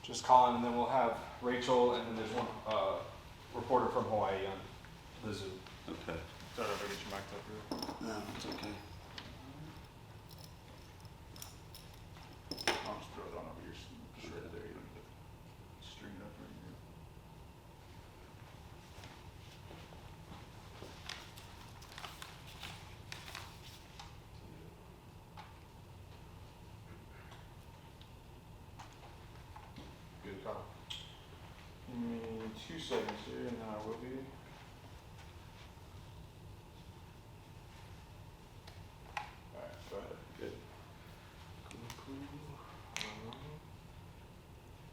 just call in, and then we'll have Rachel, and then there's one reporter from Hawaii on the Zoom. Okay. Sorry if I get you mic'd up here. No, it's okay. I'll just throw it on over your shred there. You don't need to string it up right here. Good call. Give me 2 seconds here, and then I will be. Alright, go ahead. Good. Cool.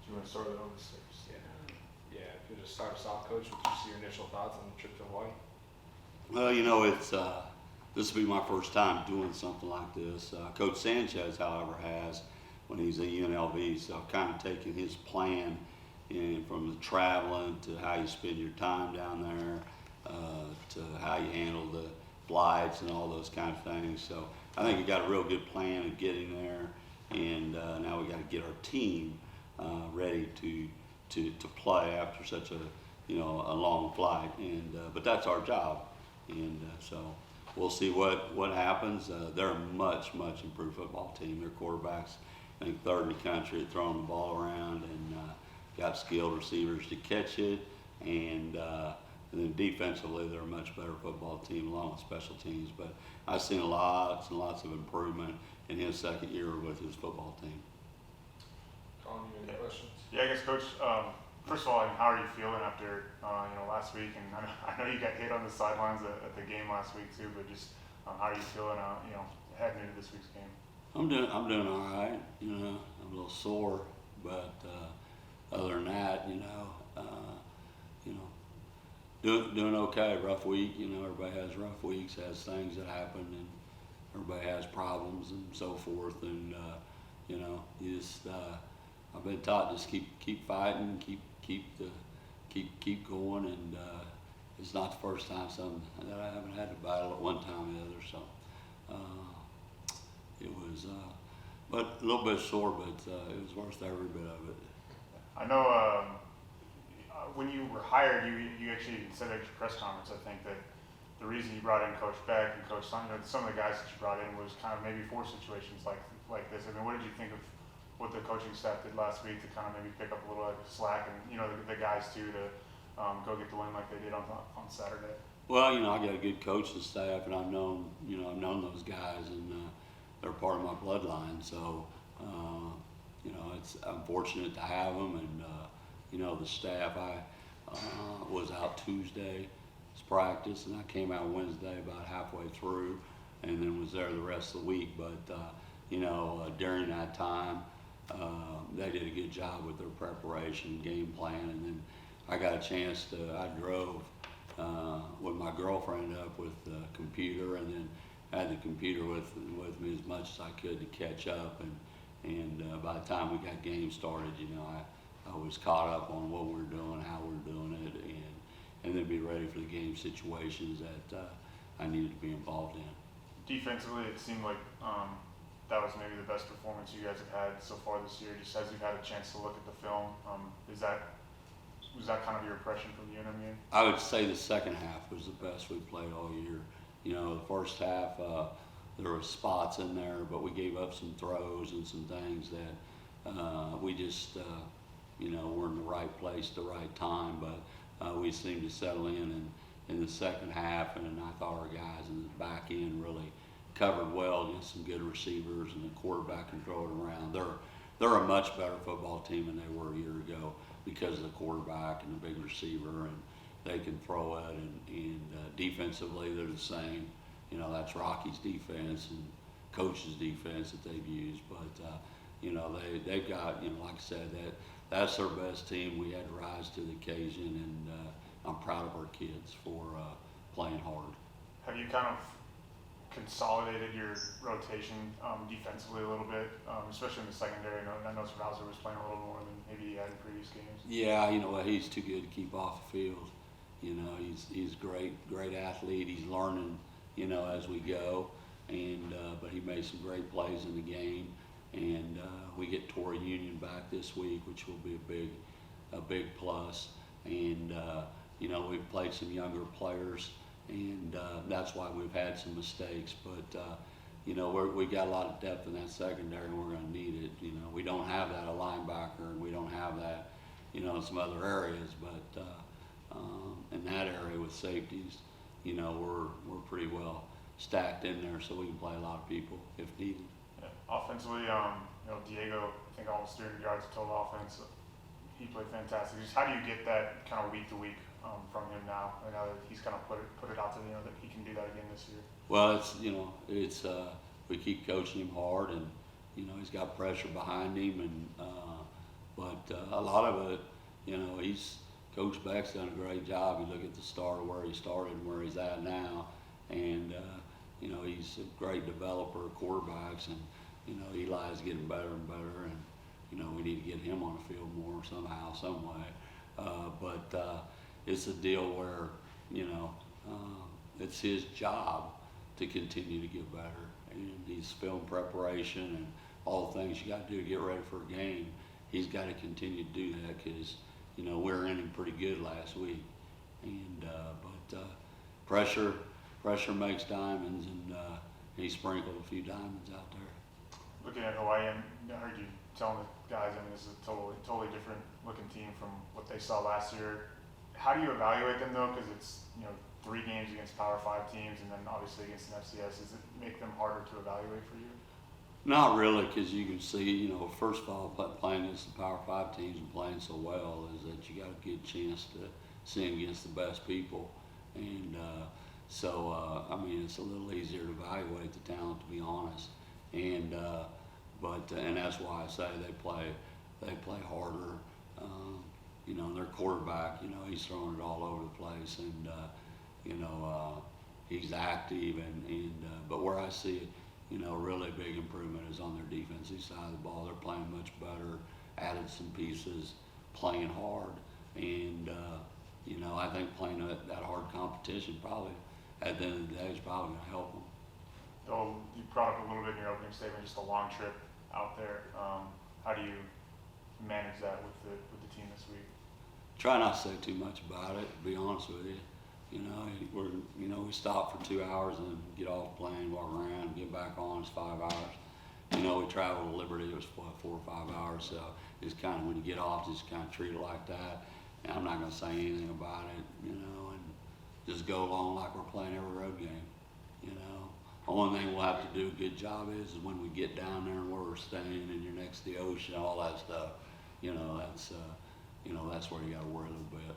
Do you want to start with over 6? Yeah. Yeah, if you just start us off, Coach, with just your initial thoughts on the trip to Hawaii. Well, you know, it's this will be my first time doing something like this. Coach Sanchez, however, has when he's at UNLV, so I've kind of taken his plan and from the traveling to how you spend your time down there to how you handle the flights and all those kind of things. So I think we got a real good plan of getting there, and now we got to get our team ready to play after such a long flight. And but that's our job, and so we'll see what happens. They're a much improved football team. Their quarterbacks, I think, third in the country at throwing the ball around, and got skilled receivers to catch it, and then defensively they're a much better football team along with special teams. But I've seen lots and lots of improvement in his second year with his football team. Colin, you any questions? Yeah, I guess, Coach. First of all, how are you feeling after last week? And I know you got hit on the sidelines at the game last week too. But just how are you feeling? Heading into this week's game. I'm doing all right. I'm a little sore, but other than that, doing okay. Rough week. Everybody has rough weeks, has things that happen, and everybody has problems and so forth. And you just I've been taught just keep fighting, keep going, and it's not the first time that I haven't had to battle at one time or the other. So it was, but a little bit sore, but it was worth every bit of it. I know when you were hired, you actually said at your press conference, I think, that the reason you brought in Coach Beck and Coach Sun, some of the guys that you brought in was kind of maybe for situations like this. I mean, what did you think of what the coaching staff did last week to kind of maybe pick up a little slack and the guys too to go get the win like they did on Saturday? Well, I got a good coaching staff, and I've known those guys, and they're part of my bloodline. So it's I'm fortunate to have them, and the staff. I was out Tuesday's practice, and I came out Wednesday about halfway through, and then was there the rest of the week. But during that time, they did a good job with their preparation, game plan, and then I got a chance I drove with my girlfriend up with the computer, and then had the computer with me as much as I could to catch up, and by the time we got game started, I was caught up on what we were doing, how we were doing it, and then be ready for the game situations that I needed to be involved in. Defensively, it seemed like that was maybe the best performance you guys have had so far this year. Just as you've had a chance to look at the film, was that kind of your impression from UNMU? I would say the second half was the best we played all year. The first half there were spots in there, but we gave up some throws and some things that we just were in the right place at the right time. But we seemed to settle in the second half, and I thought our guys in the back end really covered well against some good receivers, and the quarterback can throw it around. They're a much better football team than they were a year ago because of the quarterback and the big receiver, and they can throw it. And defensively, they're the same. That's Rocky's defense and Coach's defense that they've used. But they've got like I said, that's their best team. We had to rise to the occasion, and I'm proud of our kids for playing hard. Have you kind of consolidated your rotation defensively a little bit, especially in the secondary? I know Rouser was playing a little more than maybe he had in previous games. Yeah, he's too good to keep off the field. He's a great athlete. He's learning, as we go, and but he made some great plays in the game. and we get Torrey Union back this week, which will be a big plus. And you know, we've played some younger players, and that's why we've had some mistakes. But you know, we got a lot of depth in that secondary, and we're going to need it. You know, we don't have that a linebacker, and we don't have that, you know, in some other areas. But in that area with safeties, you know, we're pretty well stacked in there, so we can play a lot of people if needed. Yeah. Offensively, you know, Diego, I think almost 300 yards of total offense. He played fantastic. Just how do you get that kind of week to week from him now? I know that he's kind of put it out there, you know, that he can do that again this year. Well, it's, you know, it's we keep coaching him hard, and you know, he's got pressure behind him, and but a lot of it, you know, Coach Beck's done a great job. You look at the start of where he started and where he's at now, and you know, he's a great developer of quarterbacks, and you know, Eli's getting better and better, and you know, we need to get him on the field more somehow, some way. But it's a deal where, you know, it's his job to continue to get better, and he's film preparation and all the things you got to do to get ready for a game. He's got to continue to do that because, you know, we're in him pretty good last week, and but pressure makes diamonds, and he sprinkled a few diamonds out there. Looking at Hawaii, I heard you telling the guys, I mean, this is a totally different looking team from what they saw last year. How do you evaluate them though? Because it's, you know, 3 games against Power 5 teams, and then obviously against an FCS. Does it make them harder to evaluate for you? Not really, because you can see, you know, first of all, playing against the Power 5 teams and playing so well is that you got a good chance to see them against the best people. And so, I mean, it's a little easier to evaluate the talent, to be honest. And and that's why I say they play harder. You know, their quarterback, you know, he's throwing it all over the place, and you know, he's active, and but where I see it, you know, really big improvement is on their defensive side of the ball. They're playing much better, added some pieces, playing hard, and you know, I think playing that hard competition probably at the end of the day is probably going to help them. Oh, you brought up a little bit in your opening statement, just a long trip out there. How do you manage that with the team this week? Try not to say too much about it, to be honest with you. You know, we stop for 2 hours and then get off the plane, walk around, get back on. It's 5 hours. You know, we travel to Liberty. It was 4 or 5 hours. So it's kind of, when you get off, just kind of treat it like that. And I'm not going to say anything about it, you know, and just go along like we're playing every road game. You know, the only thing we'll have to do a good job is when we get down there and where we're staying and you're next to the ocean, all that stuff. You know, that's where you got to worry a little bit.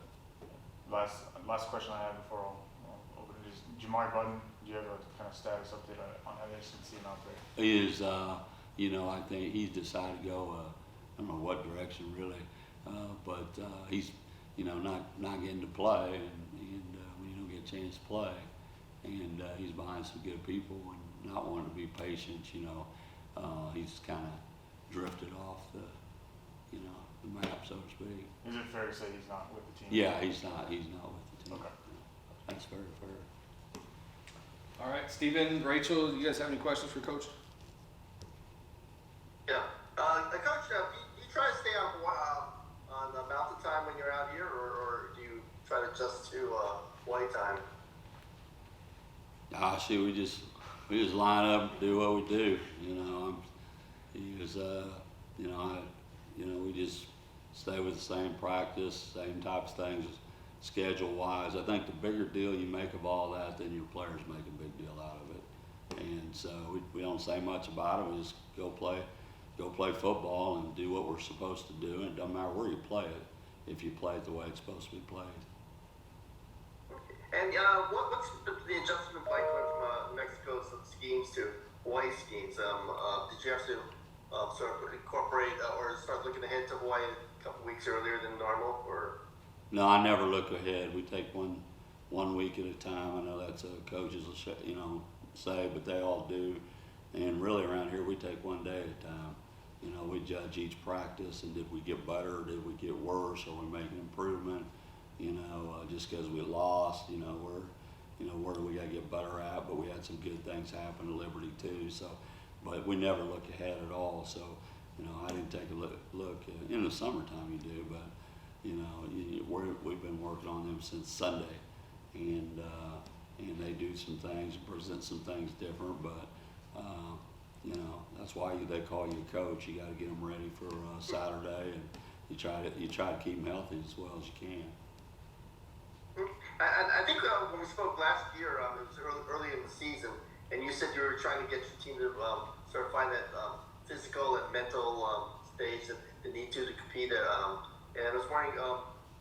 Last question I have before I'll open it is Jamari Button. Do you have a kind of status update on how they see him out there? He is, you know, I think he's decided to go. I don't know what direction really, but he's, you know, not getting to play, and when you don't get a chance to play, and he's behind some good people and not wanting to be patient. You know, he's kind of drifted off the map, so to speak. Is it fair to say he's not with the team? Yeah, he's not with the team. Okay. That's very fair. All right, Steven, Rachel, you guys have any questions for Coach? Yeah. Coach, do you try to stay on the mountain time when you're out here, or do you try to adjust to Hawaii time? We just line up and do what we do. You know, we just stay with the same practice, same types of things, schedule-wise. I think the bigger deal you make of all that, then your players make a big deal out of it. And so we don't say much about it. We just go play football and do what we're supposed to do. And it doesn't matter where you play it, if you play it the way it's supposed to be played. And what's the adjustment like going from Mexico's schemes to Hawaii schemes? Did you have to sort of incorporate or start looking ahead to Hawaii a couple weeks earlier than normal, or? No, I never look ahead. We take one week at a time. I know that's a coach's, you know, say, but they all do. And really around here, we take one day at a time. You know, we judge each practice, and did we get better, or did we get worse, or we make an improvement? You know, just because we lost, where do we got to get better at? But we had some good things happen at Liberty too. So but we never look ahead at all. So, you know, I didn't take a look in the summertime you do, but, you know, we've been working on them since Sunday, and they do some things, present some things different, but, you know, that's why they call you a coach. You got to get them ready for Saturday, and you try to keep them healthy as well as you can. I think when we spoke last year, it was early in the season, and you said you were trying to get your team to sort of find that physical and mental stage that they need to compete. And I was wondering,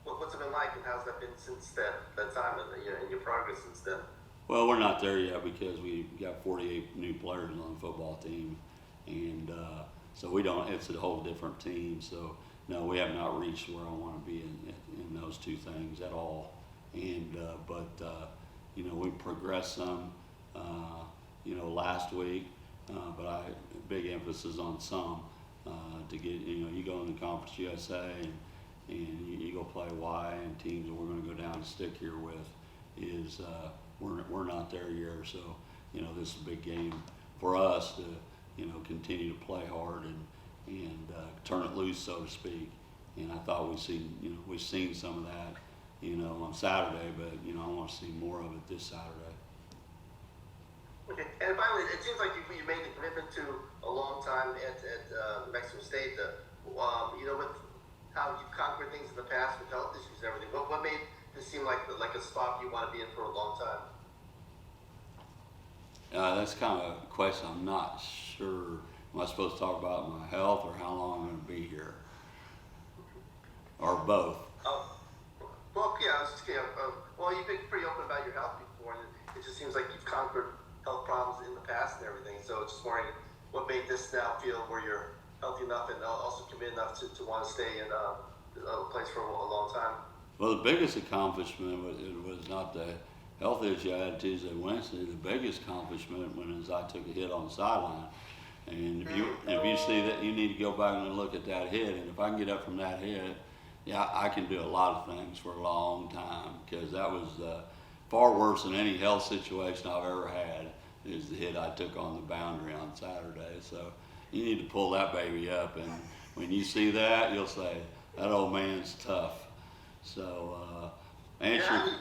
what's it been like, and how's that been since that time, and your progress since then? Well, we're not there yet because we got 48 new players on the football team, and so we don't. It's a whole different team. So no, we have not reached where I want to be in those two things at all. And but you know, we progressed some, you know, last week, but big emphasis on some to get, you know, you go in the Conference USA and you go play Y, and teams that we're going to go down and stick here with is we're not there yet. So, you know, this is a big game for us to, you know, continue to play hard and turn it loose, so to speak. And I thought we've seen some of that, you know, on Saturday, but, you know, I want to see more of it this Saturday. Okay, and finally, it seems like you made the commitment to a long time at Mexico State. You know, with how you've conquered things in the past with health issues and everything, what made this seem like a spot you want to be in for a long time? That's kind of a question I'm not sure. Am I supposed to talk about my health or how long I'm going to be here? Or both? Well, yeah, well, you've been pretty open about your health before, and it just seems like you've conquered health problems in the past and everything. So just wondering what made this now feel where you're healthy enough and also committed enough to want to stay in a place for a long time. Well, the biggest accomplishment was not the health issue I had Tuesday, Wednesday. The biggest accomplishment was I took a hit on the sideline. And if you see that, you need to go back and look at that hit. And if I can get up from that hit, yeah, I can do a lot of things for a long time, because that was far worse than any health situation I've ever had, is the hit I took on the boundary on Saturday. So you need to pull that baby up, and when you see that, you'll say, that old man's tough. So, How do you do it? How do you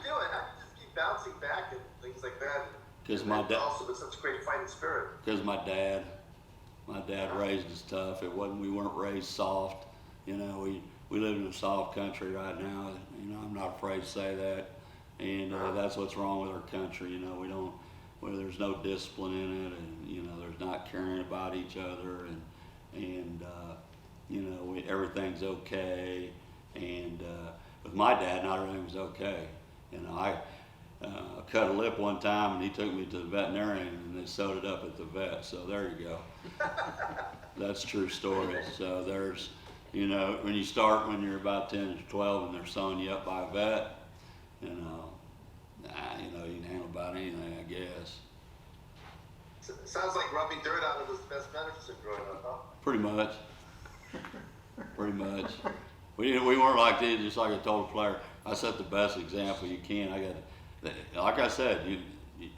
just keep bouncing back and things like that? Because my dad, also with such great fighting spirit. Because my dad raised us tough. We weren't raised soft. You know, we live in a soft country right now. You know, I'm not afraid to say that. And that's what's wrong with our country. You know, there's no discipline in it, and, you know, there's not caring about each other, and you know, everything's okay. And with my dad, not everything was okay. You know, I cut a lip one time, and he took me to the veterinarian, and they sewed it up at the vet. So there you go. That's a true story. So there's, you know, when you're about 10 or 12 and they're sewing you up by a vet, you know, you can handle about anything, I guess. Sounds like rubbing dirt out was the best medicine growing up, huh? Pretty much. Pretty much. We weren't like this. Just like I told the player, I set the best example you can. Like I said,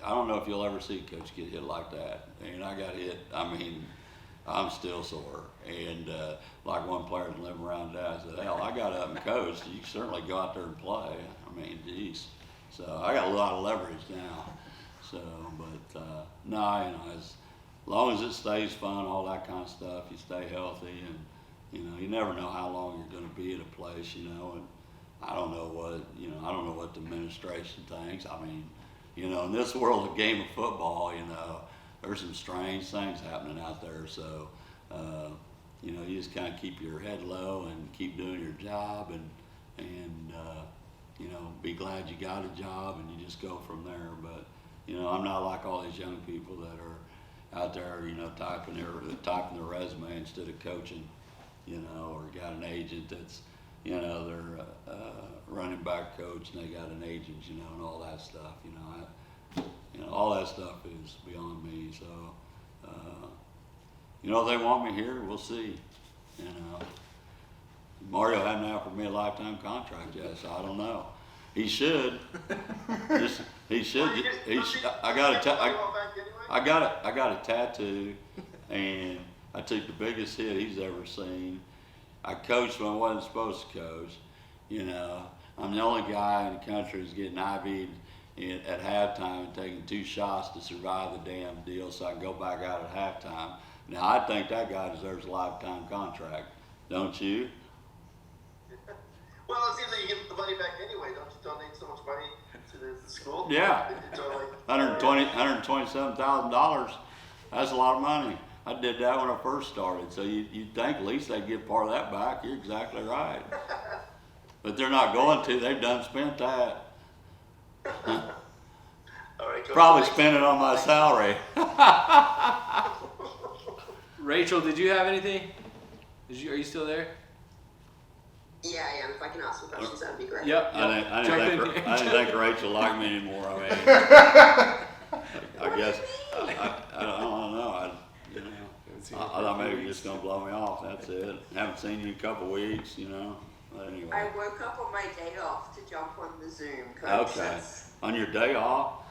I don't know if you'll ever see a coach get hit like that. And I got hit. I mean, I'm still sore. And like one player was living around that, I said, hell, I got up and coached. You can certainly go out there and play. I mean, geez. So I got a lot of leverage now. So, but no, you know, as long as it stays fun, all that kind of stuff, you stay healthy, and, you know, you never know how long you're going to be at a place, you know. And I don't know what the administration thinks. I mean, you know, in this world of game of football, you know, there's some strange things happening out there. So, you know, you just kind of keep your head low and keep doing your job, and you know, be glad you got a job, and you just go from there. But, you know, I'm not like all these young people that are out there, you know, typing their resume instead of coaching, you know, or got an agent that's, you know, they're running back coach and they got an agent, you know, and all that stuff. You know, all that stuff is beyond me. So, you know, if they want me here, we'll see. You know, Mario hadn't offered me a lifetime contract yet, so I don't know. He should. He should. I got a tattoo and I took the biggest hit he's ever seen. I coached when I wasn't supposed to coach. You know, I'm the only guy in the country who's getting IV'd at halftime and taking 2 shots to survive the damn deal so I can go back out at halftime. Now, I think that guy deserves a lifetime contract. Don't you? Well, it seems like you get the money back anyway. Don't you donate so much money to the school? Yeah. You donate- $127,000. That's a lot of money. I did that when I first started. So you'd think at least they'd get part of that back. You're exactly right. But they're not going to. They've done spent that. All right, Coach. Probably spent it on my salary. Rachel, did you have anything? Are you still there? Yeah, I am. If I can ask some questions, that would be great. Yep. I didn't think Rachel liked me anymore. I mean, I guess I don't know. I thought maybe you're just gonna blow me off. That's it. Haven't seen you in a couple weeks, you know. But anyway. I woke up on my day off to jump on the Zoom, Coach. Okay. That's On your day off.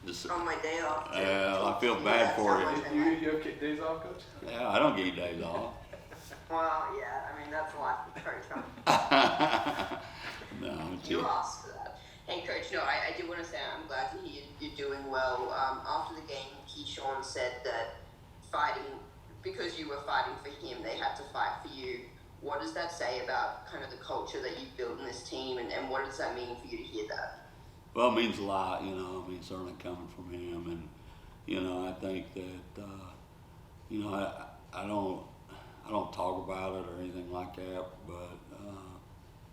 Just, on my day off. to I talk feel to bad That's for how you. much I You like- have days off, Coach? yeah, I don't get days off. Well, yeah. I mean, that's life with Coach. No, I'm You kidding. asked for that. And Coach, no, I do want to say I'm glad to hear you're doing well. After the game, Keyshawn said that because you were fighting for him, they had to fight for you. What does that say about kind of the culture that you've built in this team, and what does that mean for you to hear that? Well, it means a lot, you know. I mean, certainly coming from him, and you know, I think that you know, I don't talk about it or anything like that, but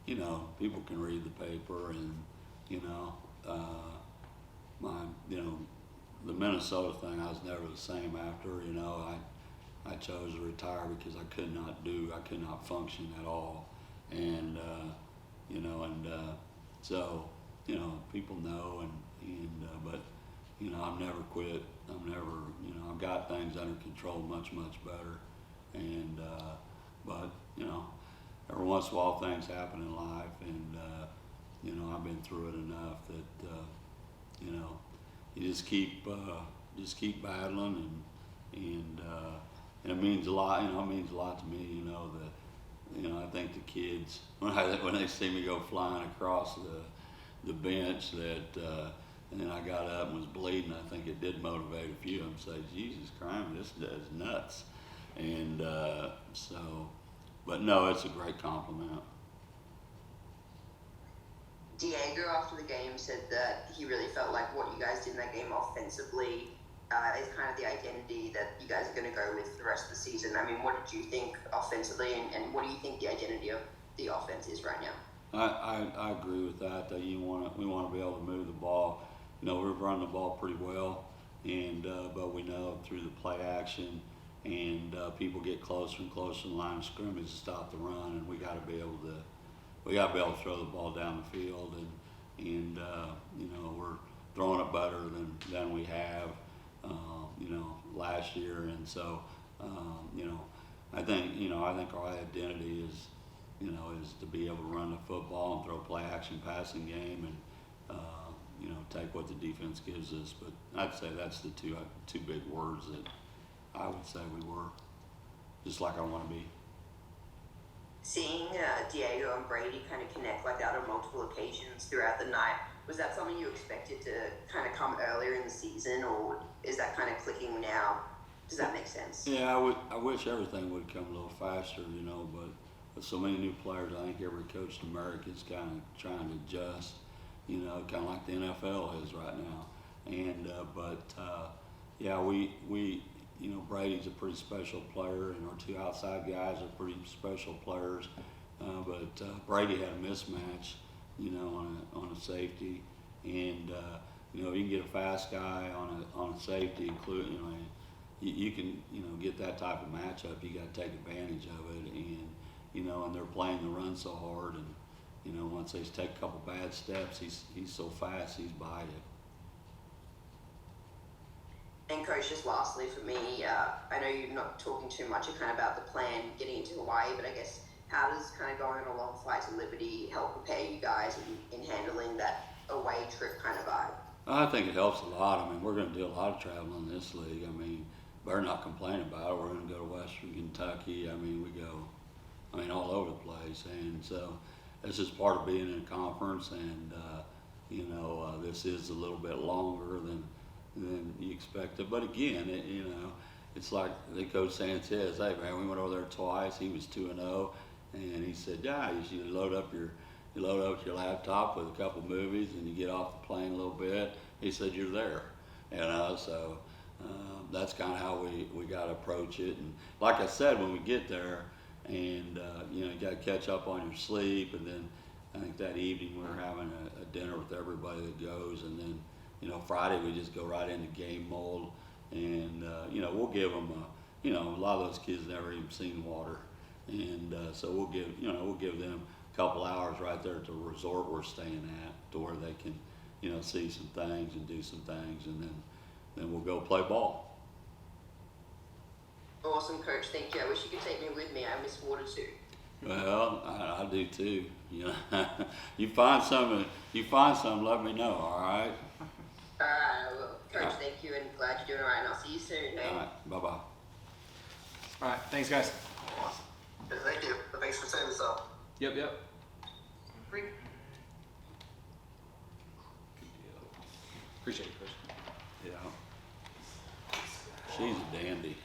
you know, people can read the paper, and you know, the Minnesota thing, I was never the same after. You know, I chose to retire because I could not function at all, and you know, and so you know, people know, and but you know, I've never quit. You know, I've got things under control much better, and but you know, every once in a while things happen in life, and you know, I've been through it enough that you know, you just keep battling, and it means a lot. You know, it means a lot to me. You know, I think the kids when they see me go flying across the bench that. And then I got up and was bleeding. I think it did motivate a few of them to say, Jesus Christ, this is nuts. And but no, it's a great compliment. Diego, after the game, said that he really felt like what you guys did in that game offensively is kind of the identity that you guys are going to go with the rest of the season. I mean, what did you think offensively, and what do you think the identity of the offense is right now? I agree with that we want to be able to move the ball. You know, we're running the ball pretty well, and but we know through the play action and people get closer and closer to the line of scrimmage to stop the run, and we got to be able to throw the ball down the field, and you know, we're throwing it better than we have you know, last year, and so you know, I think our identity is, you know, is to be able to run the football and throw a play action passing game, and you know, take what the defense gives us. But I'd say that's the two big words that I would say we were, just like I want to be. Seeing Diego and Brady kind of connect like that on multiple occasions throughout the night, was that something you expected to kind of come earlier in the season, or is that kind of clicking now? Does that make sense? Yeah, I wish everything would come a little faster, you know, but with so many new players, I think every coach in America is kind of trying to adjust, you know, kind of like the NFL is right now. And yeah, we you know, Brady's a pretty special player, and our two outside guys are pretty special players. But Brady had a mismatch, you know, on a safety, and you know, you can get a fast guy on a safety, including, you know, you can, you know, get that type of matchup. You got to take advantage of it, and you know, and they're playing the run so hard, and you know, once they take a couple bad steps, he's so fast, he's by you. And Coach, just lastly for me, I know you're not talking too much kind of about the plan getting into Hawaii, but I guess how does kind of going on a long flight to Liberty help prepare you guys in handling that away trip kind of vibe? I think it helps a lot. I mean, we're going to do a lot of traveling in this league. I mean, better not complain about it. We're gonna go to Western Kentucky. I mean, we go, all over the place. And so this is part of being in a conference, and, this is a little bit longer than you expected. But again, it's like the coach Sanchez, hey man, we went over there twice. He was 2-0, and he said, yeah, you should load up your laptop with a couple movies, and you get off the plane a little bit. He said, you're there, so that's kind of how we got to approach it. And like I said, when we get there, and you got to catch up on your sleep, and then I think that evening we were having a dinner with everybody that goes, and then Friday we just go right into game mold, and we'll give them a lot of those kids never even seen water, and so we'll give them a couple hours right there at the resort we're staying at, to where they can see some things and do some things, and then we'll go play ball. Awesome, Coach. Thank you. I wish you could take me with me. I miss water too. Well, I do too. You find some, let me know. All right. All right, I will. Coach, thank you, and glad you're doing all right. And I'll see you soon. All right. Bye bye. All right, thanks guys. Thank you. Thanks for setting this up. Yep. Good deal. Appreciate it, Chris. Yeah. She's a dandy.